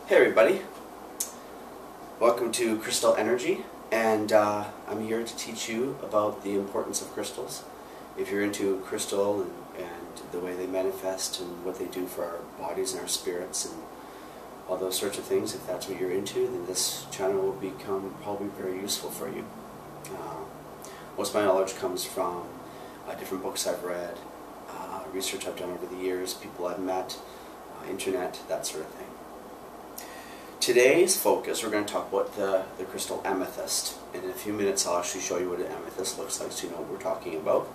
Hey everybody, welcome to Crystal Energy, and I'm here to teach you about the importance of crystals. If you're into crystal and the way they manifest and what they do for our bodies and our spirits and all those sorts of things, if that's what you're into, then this channel will become probably very useful for you. Most of my knowledge comes from different books I've read, research I've done over the years, people I've met, internet, that sort of thing. Today's focus, we're going to talk about the crystal amethyst. And in a few minutes I'll actually show you what an amethyst looks like so you know what we're talking about.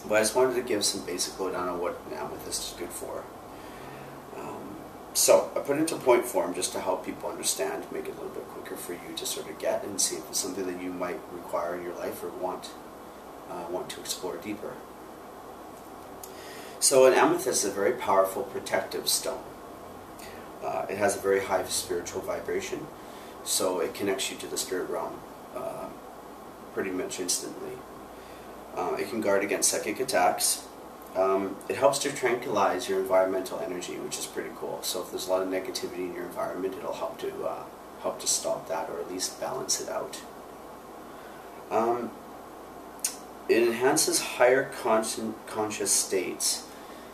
But I just wanted to give some basic lowdown on what an amethyst is good for. So I put it into point form just to help people understand, make it a little bit quicker for you to sort of get and see if it's something that you might require in your life or want to explore deeper. So an amethyst is a very powerful protective stone. It has a very high spiritual vibration, so it connects you to the spirit realm pretty much instantly. It can guard against psychic attacks. It helps to tranquilize your environmental energy, which is pretty cool. So if there's a lot of negativity in your environment, it'll help to stop that, or at least balance it out. It enhances higher conscious states.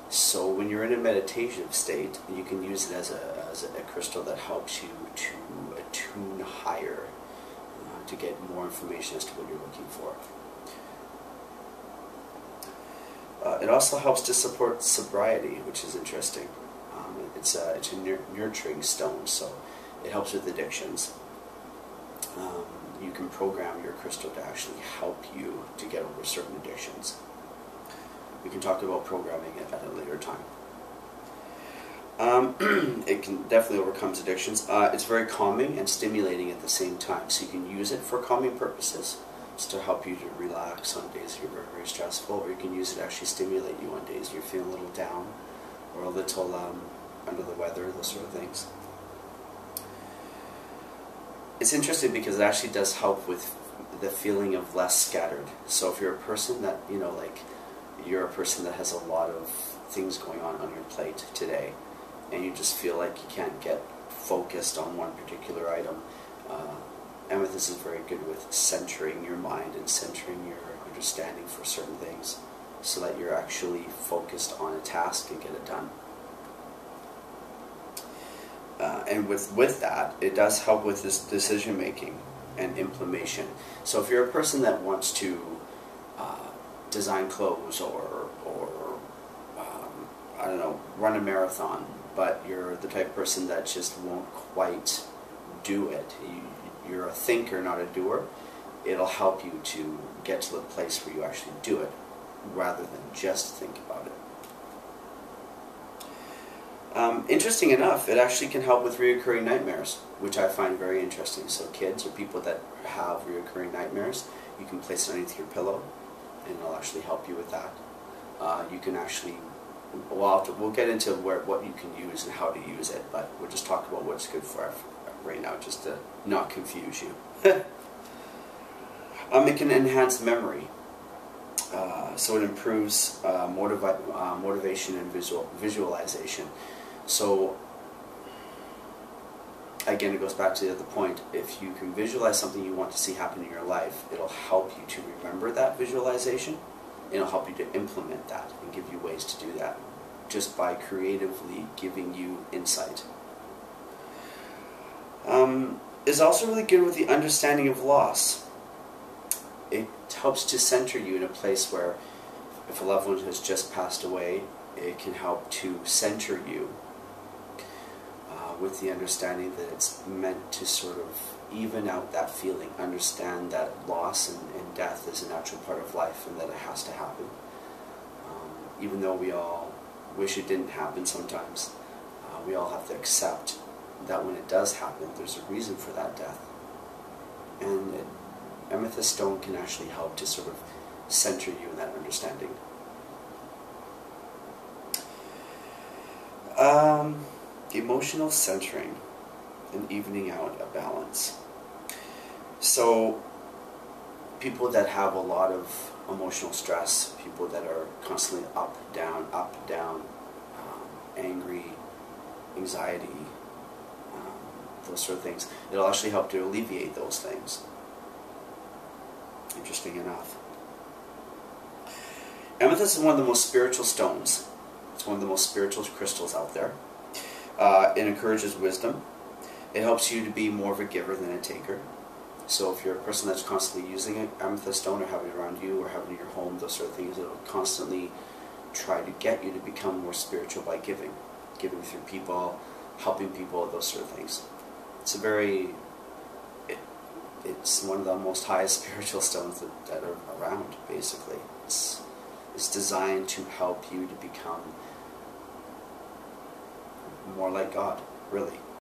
So when you're in a meditative state, you can use it as a crystal that helps you to attune higher, to get more information as to what you're looking for. It also helps to support sobriety, which is interesting. It's a nurturing stone, so it helps with addictions. You can program your crystal to actually help you to get over certain addictions. We can talk about programming it at a later time. It can definitely overcome addictions. It's very calming and stimulating at the same time, so you can use it for calming purposes, just to help you to relax on days you're very, very stressful, or you can use it to actually stimulate you on days you're feeling a little down or a little under the weather, those sort of things. It's interesting because it actually does help with the feeling of less scattered. So if you're a person that, you're a person that has a lot of things going on your plate today, and you just feel like you can't get focused on one particular item, amethyst is very good with centering your mind and centering your understanding for certain things, so that you're actually focused on a task and get it done. And with that, it does help with this decision making and implementation. So if you're a person that wants to design clothes or I don't know, run a marathon, but you're the type of person that just won't quite do it. You're a thinker, not a doer. It'll help you to get to the place where you actually do it, rather than just think about it. Interesting enough, it actually can help with reoccurring nightmares, which I find very interesting. So kids or people that have reoccurring nightmares, you can place it underneath your pillow, and it'll actually help you with that. You can actually, we'll get into what you can use and how to use it, but we'll just talk about what's good for it right now, just to not confuse you. It can enhance memory, so it improves motivation and visualization. So again, it goes back to the other point. If you can visualize something you want to see happen in your life, it'll help you to remember that visualization, and it'll help you to implement that and give you ways to do that, just by creatively giving you insight. It's also really good with the understanding of loss. It helps to center you in a place where, if a loved one has just passed away, it can help to center you with the understanding that it's meant to sort of even out that feeling, understand that loss and death is a natural part of life and that it has to happen. Even though we all wish it didn't happen sometimes, we all have to accept that when it does happen, there's a reason for that death. And amethyst stone can actually help to sort of center you in that understanding. Emotional centering and evening out a balance. So people that have a lot of emotional stress, people that are constantly up, down, angry, anxiety, those sort of things. It'll actually help to alleviate those things. Interesting enough. Amethyst is one of the most spiritual stones. It's one of the most spiritual crystals out there. It encourages wisdom. It helps you to be more of a giver than a taker. So if you're a person that's constantly using an amethyst stone or having it around you or having it in your home, those sort of things, it'll constantly try to get you to become more spiritual by giving. Giving through people, helping people, those sort of things. It's it's one of the most highest spiritual stones that are around, basically. It's designed to help you to become more like God, really.